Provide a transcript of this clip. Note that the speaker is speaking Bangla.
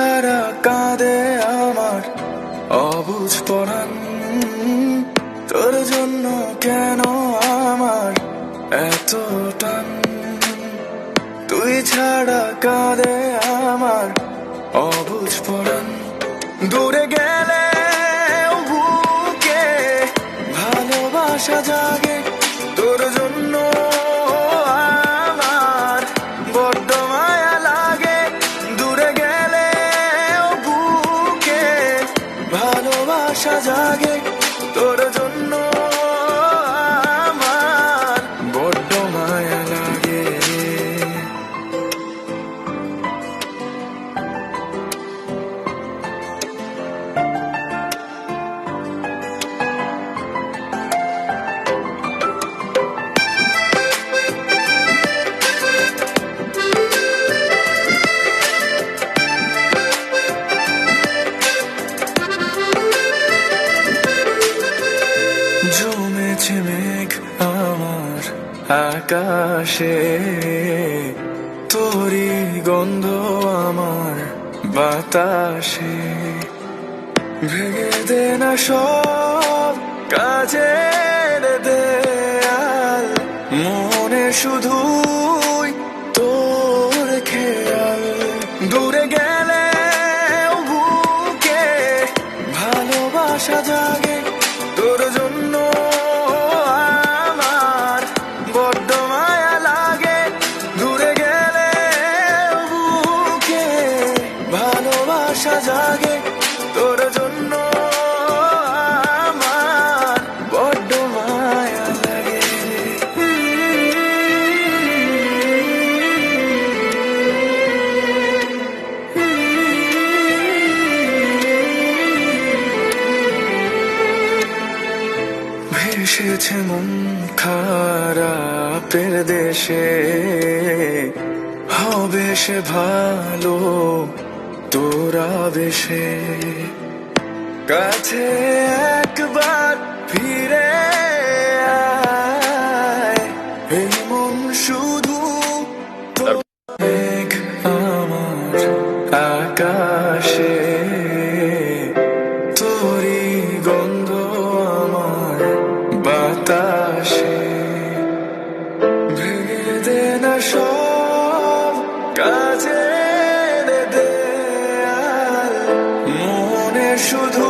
ছাড়া কাঁদে আমার অবুঝ পরাণ, তোর জন্য কেন আমার এত টান। তুই ছাড়া কাঁদে আমার অবুঝ পরাণ, দূরে গেলে বুকে ভালোবাসা জাগে তোর জন্য আমার বড্ড মায়া লাগে। দূরে গেলে বুকে ভালোবাসা জাগে তোর জন্য আমার বড্ড মায়া লাগে। জমেছে মেঘ আমার আকাশে, তোরই গন্ধ আমার বাতাসে। ভেঙে দে না সব কাজের দেয়াল, মনে শুধুই তোর খেয়াল। দূরে গেলে বুকে ভালোবাসা জাগে তোর জন্য আমার বড্ড মায়া লাগে। দূরে গেলে বুকে ভালোবাসা জাগে তোর জন্য আমার বড্ড মায়া লাগে। ভেসেছে মন খারাপের দেশে, হবে সে ভালো তোরা বেশে। কাছে একবার ফিরে আয়, এই মন শুধু তোর। মেঘ আমার আকাশে, তোরই গন্ধ আমার বাতাসে। ভেঙে দে না সব কাজের দেয়াল, মনে শুধু